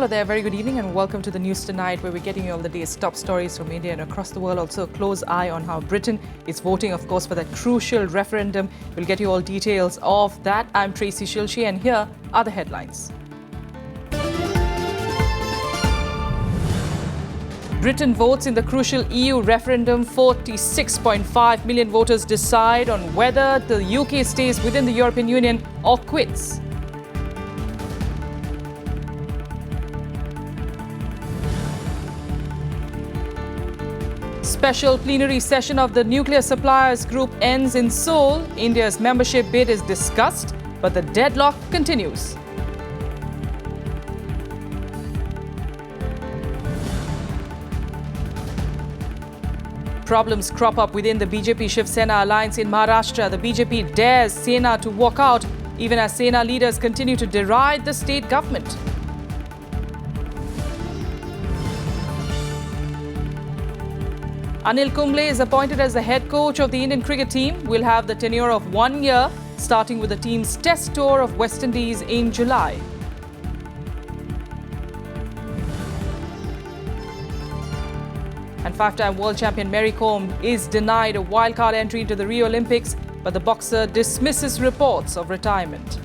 Hello there, very good evening and welcome to the news tonight, where we're getting you all the day's top stories from India and across the world. Also a close eye on how Britain is voting, of course, for that crucial referendum. We'll get you all details of that. I'm Tracy Shilshi and here are the headlines. Britain votes in the crucial EU referendum. 46.5 million voters decide on whether the UK stays within the European Union or quits. Special plenary session of the Nuclear Suppliers Group ends in Seoul. India's membership bid is discussed, but the deadlock continues. Problems crop up within the BJP Sena alliance in Maharashtra. The BJP dares Sena to walk out, even as Sena leaders continue to deride the state government. Anil Kumble is appointed as the head coach of the Indian cricket team. Will have the tenure of 1 year, starting with the team's test tour of West Indies in July. And five-time world champion Mary Kom is denied a wildcard entry into the Rio Olympics, but the boxer dismisses reports of retirement.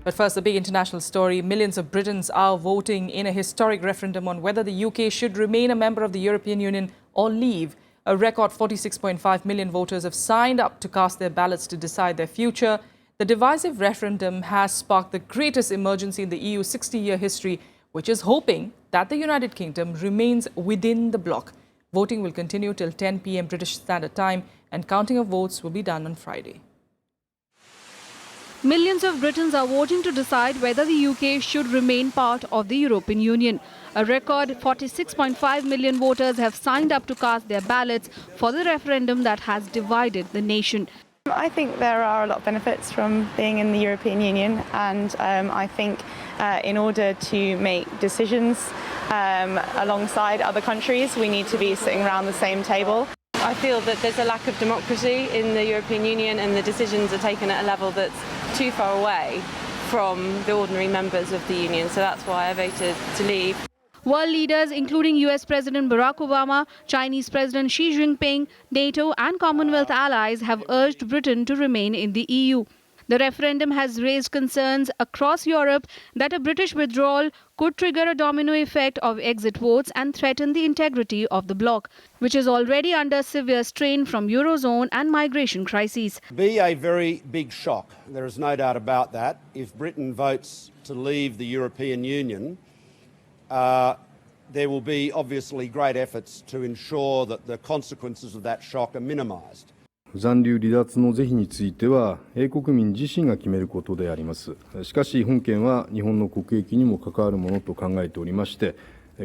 But first, the big international story. Millions of Britons are voting in a historic referendum on whether the UK should remain a member of the European Union or leave. A record 46.5 million voters have signed up to cast their ballots to decide their future. The divisive referendum has sparked the greatest emergency in the EU's 60-year history, which is hoping that the United Kingdom remains within the bloc. Voting will continue till 10 p.m. British Standard Time, and counting of votes will be done on Friday. Millions of Britons are voting to decide whether the UK should remain part of the European Union. A record 46.5 million voters have signed up to cast their ballots for the referendum that has divided the nation. I think there are a lot of benefits from being in the European Union, and I think in order to make decisions alongside other countries, we need to be sitting around the same table. I feel that there's a lack of democracy in the European Union, and the decisions are taken at a level that's too far away from the ordinary members of the Union. So that's why I voted to leave. World leaders, including US President Barack Obama, Chinese President Xi Jinping, NATO and Commonwealth allies have urged Britain to remain in the EU. The referendum has raised concerns across Europe that a British withdrawal could trigger a domino effect of exit votes and threaten the integrity of the bloc, which is already under severe strain from Eurozone and migration crises. Be a very big shock, there is no doubt about that, if Britain votes to leave the European Union. There will be obviously great efforts to ensure that the consequences of that shock are minimised. 残留離脱の是非については英国民自身が決めることであります。しかし本件は日本の国益にも関わるものと考えておりまして、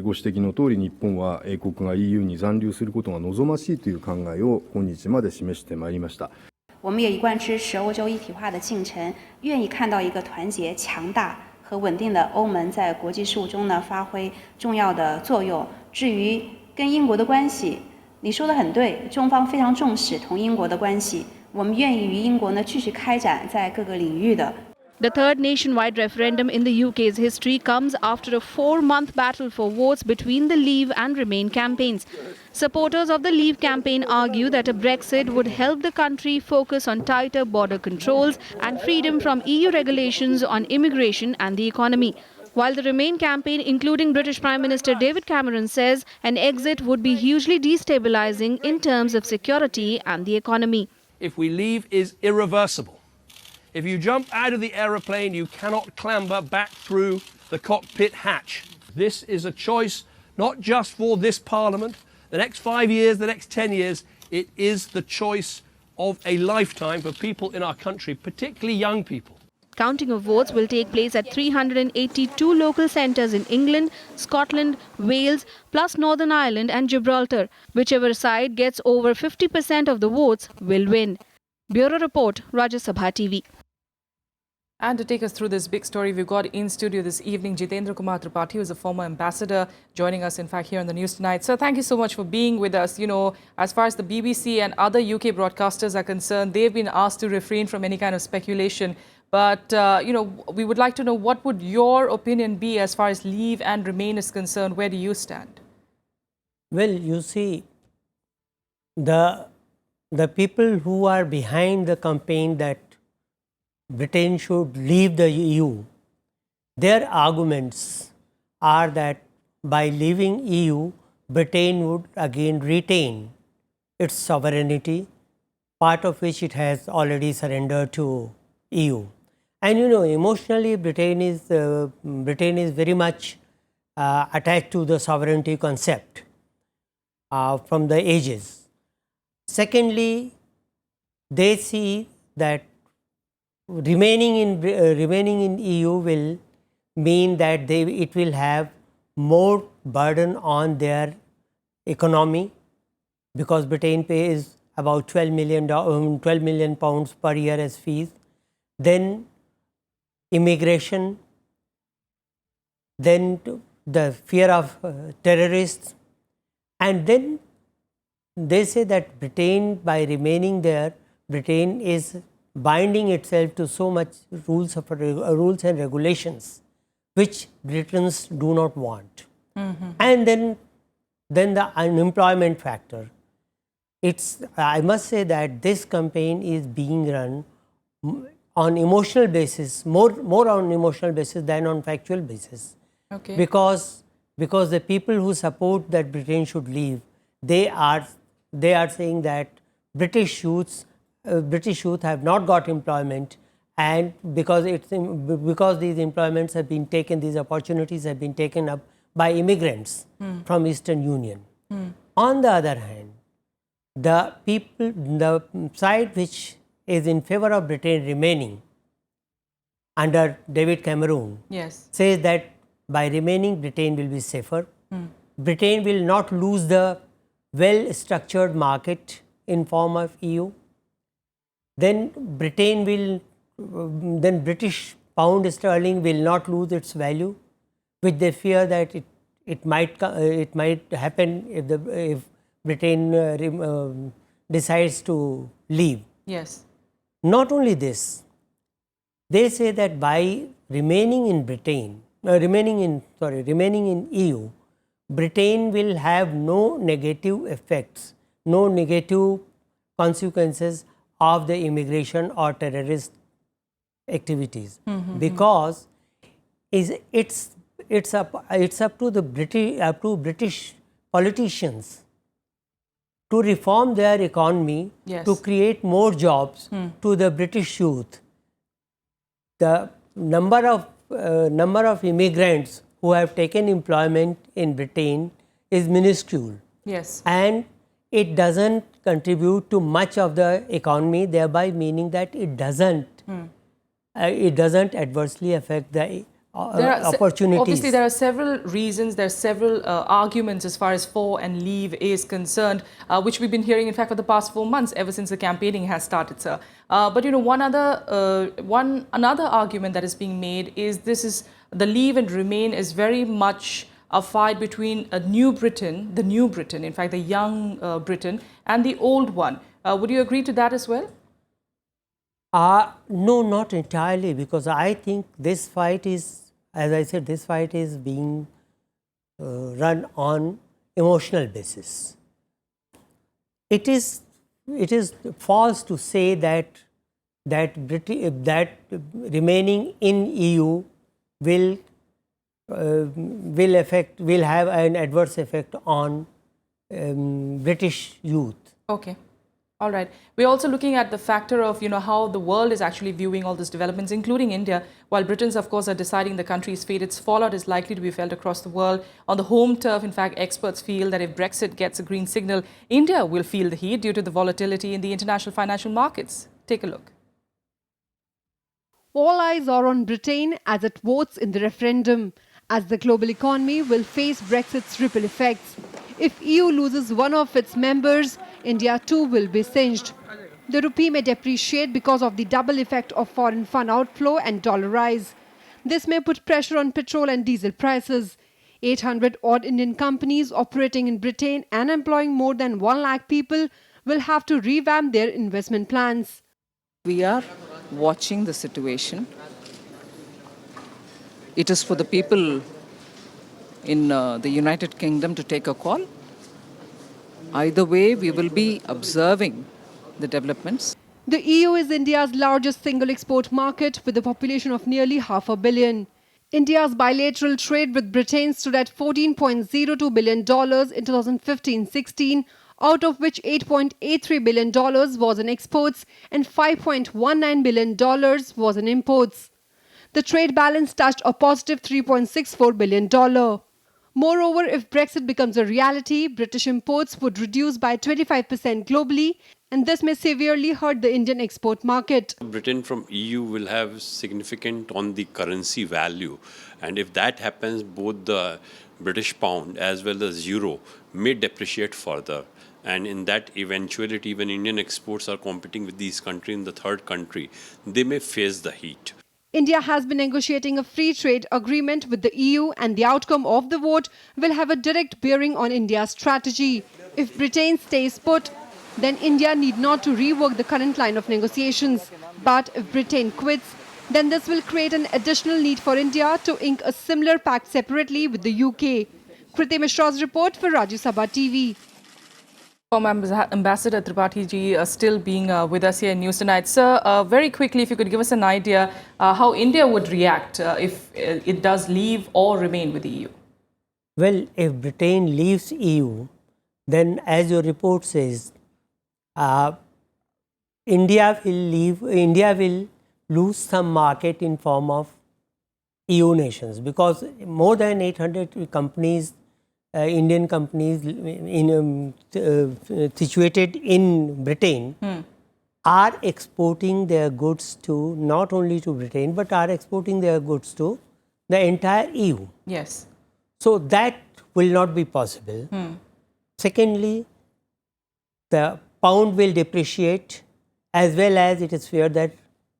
ご指摘の通り日本は英国が EU に残留することが望ましいという考えを今日まで示してまいりました。我们也一贯支持欧洲一体化的进程，愿意看到一个团结、强大和稳定的欧盟在国际事务中呢发挥重要的作用。至于跟英国的关系，你说得很对，中方非常重视同英国的关系，我们愿意与英国呢继续开展在各个领域的。The third nationwide referendum in the UK's history comes after a 4-month battle for votes between the Leave and Remain campaigns. Supporters of the Leave campaign argue that a Brexit would help the country focus on tighter border controls and freedom from EU regulations on immigration and the economy. While the Remain campaign, including British Prime Minister David Cameron, says an exit would be hugely destabilising in terms of security and the economy. If we leave is irreversible. If you jump out of the aeroplane, you cannot clamber back through the cockpit hatch. This is a choice not just for this Parliament, the next 5 years, the next 10 years. It is the choice of a lifetime for people in our country, particularly young people. Counting of votes will take place at 382 local centres in England, Scotland, Wales, plus Northern Ireland and Gibraltar. Whichever side gets over 50% of the votes will win. Bureau Report, Rajya Sabha TV. And to take us through this big story, we've got in studio this evening Jitendrakumar, who is a former ambassador, joining us, in fact, here on the news tonight. So thank you so much for being with us. You know, as far as the BBC and other UK broadcasters are concerned, they've been asked to refrain from any kind of speculation. But, you know, we would like to know, what would your opinion be as far as leave and remain is concerned? Where do you stand? Well, you see, the people who are behind the campaign that Britain should leave the EU, their arguments are that by leaving EU, Britain would again retain its sovereignty, part of which it has already surrendered to EU. And you know, emotionally, Britain is very much attached to the sovereignty concept from the ages. Secondly, they see that remaining in EU will mean that it will have more burden on their economy, because Britain pays about 12 million pounds per year as fees. Then immigration, then the fear of terrorists, and then they say that Britain, by remaining there, Britain is binding itself to so much rules and regulations which Britons do not want. And then the unemployment factor. I must say that this campaign is being run on emotional basis, more on emotional basis than on factual basis. Okay. Because the people who support that Britain should leave, they are saying that British youth have not got employment, and because these employments have been taken, these opportunities have been taken up by immigrants from Eastern Union. On the other hand, the side which is in favor of Britain remaining under David Cameron, yes, says that by remaining, Britain will be safer. Britain will not lose the well-structured market in form of EU. Then British pound sterling will not lose its value, which they fear that it might happen if Britain decides to leave. yes. Not only this, they say that by remaining in EU, Britain will have no negative effects, no negative consequences of the immigration or terrorist activities, because it's up to British politicians to reform their economy, Yes. to create more jobs to the British youth. The number of immigrants who have taken employment in Britain is minuscule, Yes. and it doesn't contribute to much of the economy, thereby meaning that it doesn't adversely affect the opportunities. Obviously, there are several reasons, there are several arguments as far as for and leave is concerned, which we've been hearing, in fact, for the past 4 months, ever since the campaigning has started, sir. But, you know, another argument that is being made is the leave and remain is very much a fight between the new Britain, in fact, the young Britain, and the old one. Would you agree to that as well? No, not entirely, because I think this fight is, as I said, this fight is being run on emotional basis. It is false to say that remaining in EU will have an adverse effect on British youth. Okay. All right. We're also looking at the factor of, you know, how the world is actually viewing all these developments, including India. While Britons, of course, are deciding the country's fate, its fallout is likely to be felt across the world. On the home turf, in fact, experts feel that if Brexit gets a green signal, India will feel the heat due to the volatility in the international financial markets. Take a look. All eyes are on Britain as it votes in the referendum, as the global economy will face Brexit's ripple effects. If EU loses one of its members, India too will be singed. The rupee may depreciate because of the double effect of foreign fund outflow and dollar rise. This may put pressure on petrol and diesel prices. 800 odd Indian companies operating in Britain and employing more than 1 lakh people will have to revamp their investment plans. We are watching the situation. It is for the people in the United Kingdom to take a call. Either way, we will be observing the developments. The EU is India's largest single export market with a population of nearly 500 million. India's bilateral trade with Britain stood at $14.02 billion in 2015-16, out of which $8.83 billion was in exports and $5.19 billion was in imports. The trade balance touched a positive $3.64 billion. Moreover, if Brexit becomes a reality, British imports would reduce by 25% globally, and this may severely hurt the Indian export market. Britain from EU will have significant on the currency value, and if that happens, both the British pound as well as euro may depreciate further. And in that eventuality, when Indian exports are competing with these countries in the third country, they may face the heat. India has been negotiating a free trade agreement with the EU, and the outcome of the vote will have a direct bearing on India's strategy. If Britain stays put, then India need not to rework the current line of negotiations. But if Britain quits, then this will create an additional need for India to ink a similar pact separately with the UK. Kriti Mishra's report for Rajya Sabha TV. Former Ambassador Tripathi ji still being with us here in News Tonight. Sir, very quickly, if you could give us an idea how India would react if it does leave or remain with the EU. Well, if Britain leaves EU, then as your report says, India will lose some market in form of EU nations, because more than 800 companies, Indian companies situated in Britain are exporting their goods to, not only to Britain, but are exporting their goods to the entire EU. Yes. So that will not be possible. Secondly, the pound will depreciate, as well as it is feared that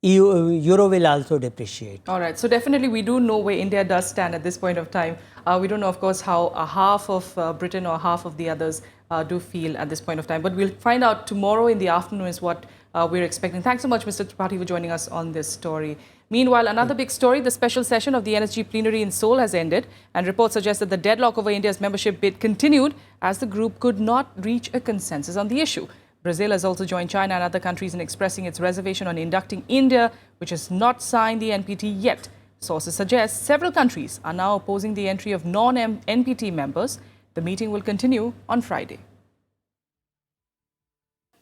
euro will also depreciate. All right. So definitely we do know where India does stand at this point of time. We don't know, of course, how half of Britain or half of the others do feel at this point of time. But we'll find out tomorrow in the afternoon is what we're expecting. Thanks so much, Mr. Tripathi, for joining us on this story. Meanwhile, another big story, the special session of the NSG plenary in Seoul has ended, and reports suggest that the deadlock over India's membership bid continued as the group could not reach a consensus on the issue. Brazil has also joined China and other countries in expressing its reservation on inducting India, which has not signed the NPT yet. Sources suggest several countries are now opposing the entry of non-NPT members. The meeting will continue on Friday.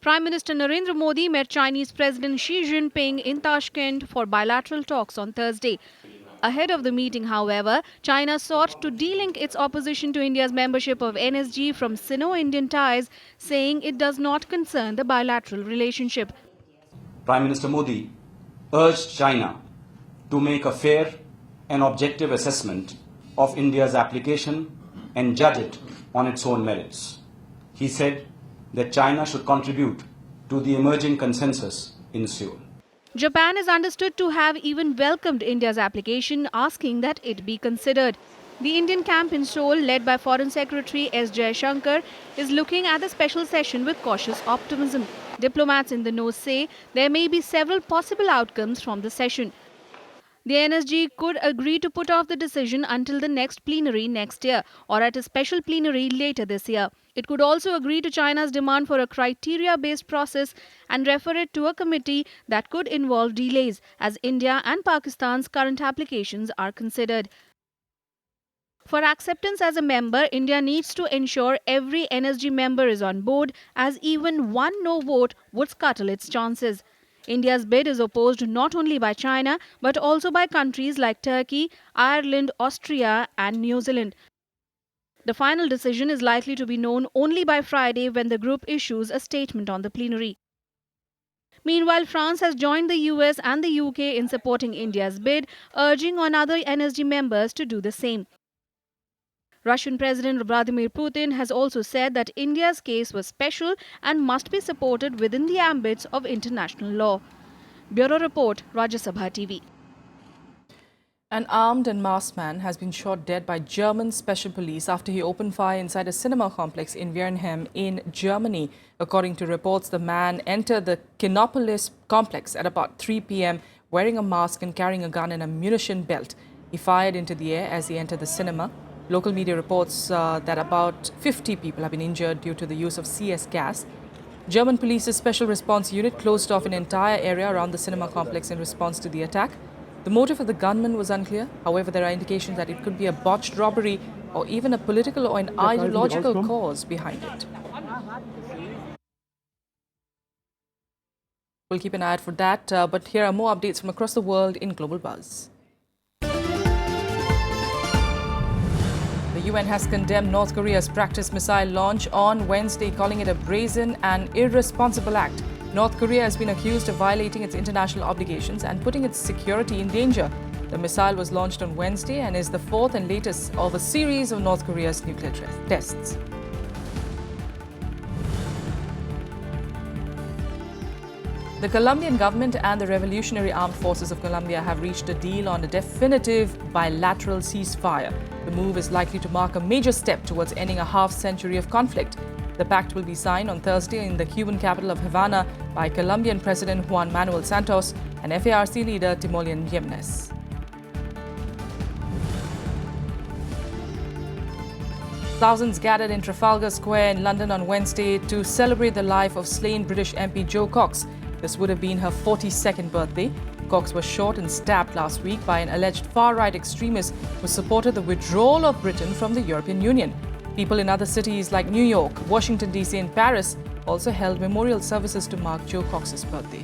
Prime Minister Narendra Modi met Chinese President Xi Jinping in Tashkent for bilateral talks on Thursday. Ahead of the meeting, however, China sought to delink its opposition to India's membership of NSG from Sino-Indian ties, saying it does not concern the bilateral relationship. Prime Minister Modi urged China to make a fair and objective assessment of India's application and judge it on its own merits. He said that China should contribute to the emerging consensus in Seoul. Japan is understood to have even welcomed India's application, asking that it be considered. The Indian camp in Seoul, led by Foreign Secretary S. Jaishankar, is looking at the special session with cautious optimism. Diplomats in the know say there may be several possible outcomes from the session. The NSG could agree to put off the decision until the next plenary next year or at a special plenary later this year. It could also agree to China's demand for a criteria-based process and refer it to a committee that could involve delays as India and Pakistan's current applications are considered. For acceptance as a member, India needs to ensure every NSG member is on board, as even one no vote would scuttle its chances. India's bid is opposed not only by China but also by countries like Turkey, Ireland, Austria and New Zealand. The final decision is likely to be known only by Friday when the group issues a statement on the plenary. Meanwhile, France has joined the US and the UK in supporting India's bid, urging on other NSG members to do the same. Russian President Vladimir Putin has also said that India's case was special and must be supported within the ambits of international law. Bureau Report, Rajya Sabha TV. An armed and masked man has been shot dead by German special police after he opened fire inside a cinema complex in Wernheim in Germany. According to reports, the man entered the Kinopolis complex at about 3 p.m. wearing a mask and carrying a gun and a munition belt. He fired into the air as he entered the cinema. Local media reports that about 50 people have been injured due to the use of CS gas. German police's special response unit closed off an entire area around the cinema complex in response to the attack. The motive of the gunman was unclear. However, there are indications that it could be a botched robbery or even a political or an ideological cause behind it. We'll keep an eye out for that, but here are more updates from across the world in Global Buzz. The UN has condemned North Korea's practice missile launch on Wednesday, calling it a brazen and irresponsible act. North Korea has been accused of violating its international obligations and putting its security in danger. The missile was launched on Wednesday and is the fourth and latest of a series of North Korea's nuclear tests. The Colombian government and the Revolutionary Armed Forces of Colombia have reached a deal on a definitive bilateral ceasefire. The move is likely to mark a major step towards ending a half-century of conflict. The pact will be signed on Thursday in the Cuban capital of Havana by Colombian President Juan Manuel Santos and FARC leader Timoleon Jimenez. Thousands gathered in Trafalgar Square in London on Wednesday to celebrate the life of slain British MP Jo Cox. This would have been her 42nd birthday. Cox was shot and stabbed last week by an alleged far-right extremist who supported the withdrawal of Britain from the European Union. People in other cities like New York, Washington DC and Paris also held memorial services to mark Jo Cox's birthday.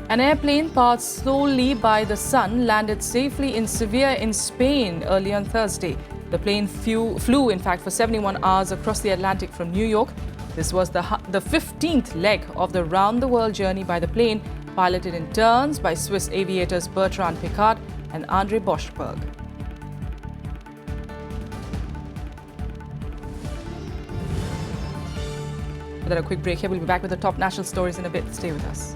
An airplane powered solely by the sun landed safely in Sevilla in Spain early on Thursday. The plane flew in fact for 71 hours across the Atlantic from New York. This was the 15th leg of the round-the-world journey by the plane, piloted in turns by Swiss aviators Bertrand Piccard and Andre Boschberg. Then a quick break here. We'll be back with the top national stories in a bit. Stay with us.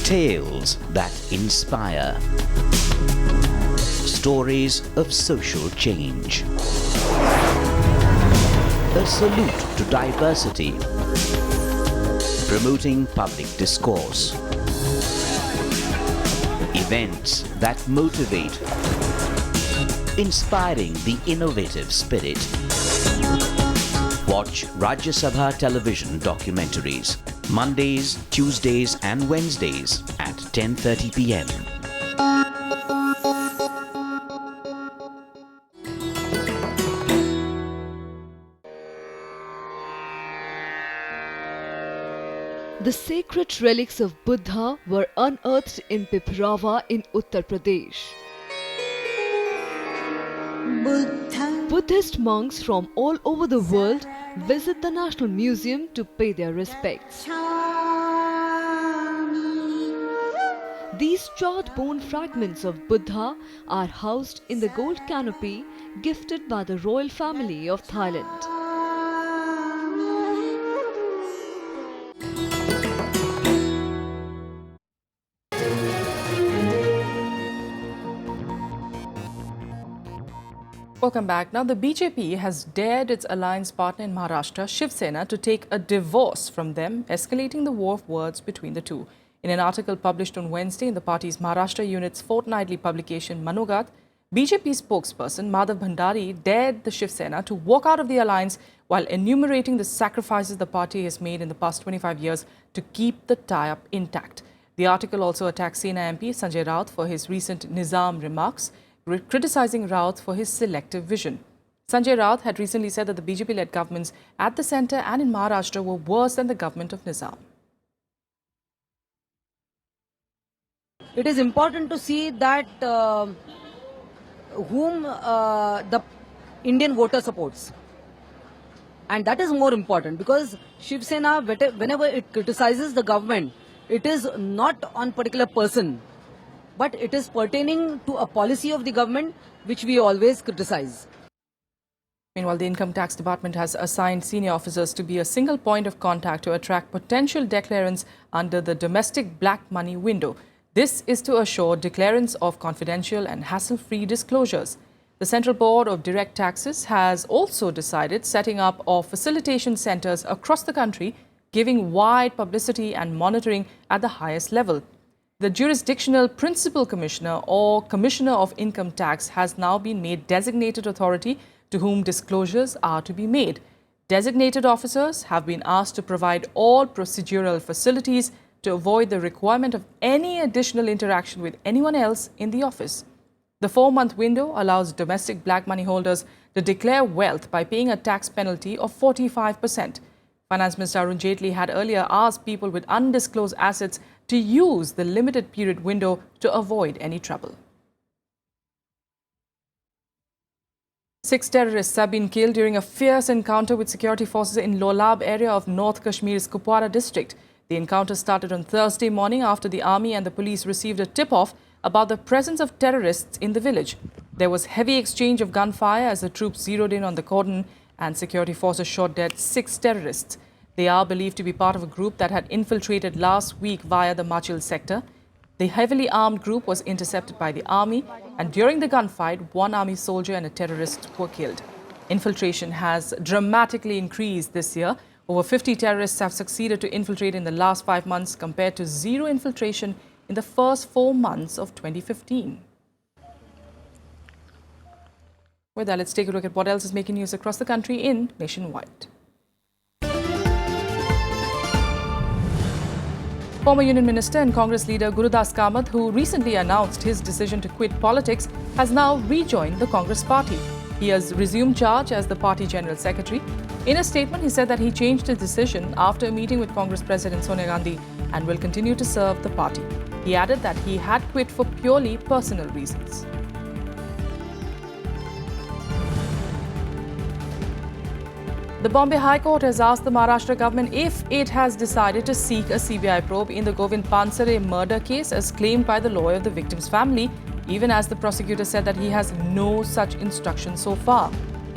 Tales that inspire. Stories of social change. A salute to diversity. Promoting public discourse. Events that motivate. Inspiring the innovative spirit. Watch Rajya Sabha television documentaries. Mondays, Tuesdays and Wednesdays at 10:30 p.m. The sacred relics of Buddha were unearthed in Piprava in Uttar Pradesh. Buddhist monks from all over the world visit the National Museum to pay their respects. These charred bone fragments of Buddha are housed in the gold canopy gifted by the royal family of Thailand. Welcome back. Now, the BJP has dared its alliance partner in Maharashtra, Shiv Sena, to take a divorce from them, escalating the war of words between the two. In an article published on Wednesday in the party's Maharashtra unit's fortnightly publication, Manogat, BJP spokesperson Madhav Bhandari dared the Shiv Sena to walk out of the alliance while enumerating the sacrifices the party has made in the past 25 years to keep the tie-up intact. The article also attacked Sena MP Sanjay Raut for his recent Nizam remarks, criticizing Raut for his selective vision. Sanjay Raut had recently said that the BJP-led governments at the centre and in Maharashtra were worse than the government of Nizam. It is important to see that whom the Indian voter supports. And that is more important, because Shiv Sena, whenever it criticizes the government, it is not on particular person, but it is pertaining to a policy of the government which we always criticize. Meanwhile, the Income Tax Department has assigned senior officers to be a single point of contact to attract potential declarants under the domestic black money window. This is to assure declarants of confidential and hassle-free disclosures. The Central Board of Direct Taxes has also decided setting up of facilitation centres across the country, giving wide publicity and monitoring at the highest level. The Jurisdictional Principal Commissioner or Commissioner of Income Tax has now been made designated authority to whom disclosures are to be made. Designated officers have been asked to provide all procedural facilities to avoid the requirement of any additional interaction with anyone else in the office. The 4-month window allows domestic black money holders to declare wealth by paying a tax penalty of 45%. Finance Minister Arun Jaitley had earlier asked people with undisclosed assets to use the limited period window to avoid any trouble. 6 terrorists have been killed during a fierce encounter with security forces in Lolab area of North Kashmir's Kupwara district. The encounter started on Thursday morning after the army and the police received a tip-off about the presence of terrorists in the village. There was heavy exchange of gunfire as the troops zeroed in on the cordon, and security forces shot dead 6 terrorists. They are believed to be part of a group that had infiltrated last week via the Machil sector. The heavily armed group was intercepted by the army, and during the gunfight, 1 army soldier and a terrorist were killed. Infiltration has dramatically increased this year. Over 50 terrorists have succeeded to infiltrate in the last 5 months compared to 0 infiltration in the first 4 months of 2015. With that, let's take a look at what else is making news across the country in Nationwide. Former Union Minister and Congress leader Gurudas Kamath, who recently announced his decision to quit politics, has now rejoined the Congress party. He has resumed charge as the party General Secretary. In a statement, he said that he changed his decision after a meeting with Congress President Sonia Gandhi and will continue to serve the party. He added that he had quit for purely personal reasons. The Bombay High Court has asked the Maharashtra government if it has decided to seek a CBI probe in the Govind Pansare murder case as claimed by the lawyer of the victim's family, even as the prosecutor said that he has no such instruction so far.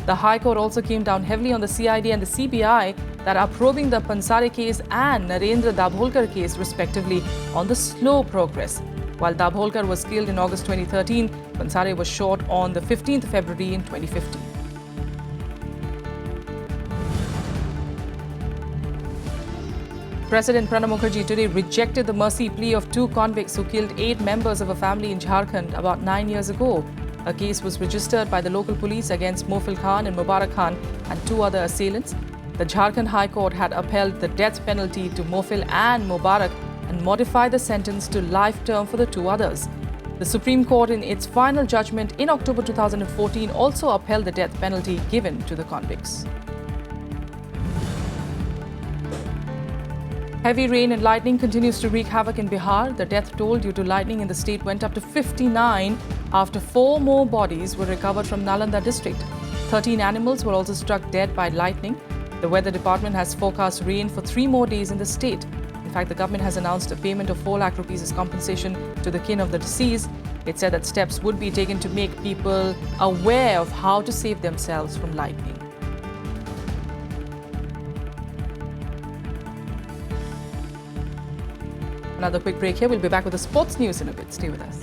The High Court also came down heavily on the CID and the CBI that are probing the Pansare case and Narendra Dabholkar case respectively on the slow progress. While Dabholkar was killed in August 2013, Pansare was shot on the 15th February in 2015. President Pranab Mukherjee today rejected the mercy plea of 2 convicts who killed 8 members of a family in Jharkhand about 9 years ago. A case was registered by the local police against Mofil Khan and Mubarak Khan and 2 other assailants. The Jharkhand High Court had upheld the death penalty to Mofil and Mubarak and modified the sentence to life term for the 2 others. The Supreme Court, in its final judgment in October 2014, also upheld the death penalty given to the convicts. Heavy rain and lightning continues to wreak havoc in Bihar. The death toll due to lightning in the state went up to 59 after 4 more bodies were recovered from Nalanda district. 13 animals were also struck dead by lightning. The weather department has forecast rain for 3 more days in the state. In fact, the government has announced a payment of 4 lakh rupees as compensation to the kin of the deceased. It said that steps would be taken to make people aware of how to save themselves from lightning. Another quick break here. We'll be back with the sports news in a bit. Stay with us.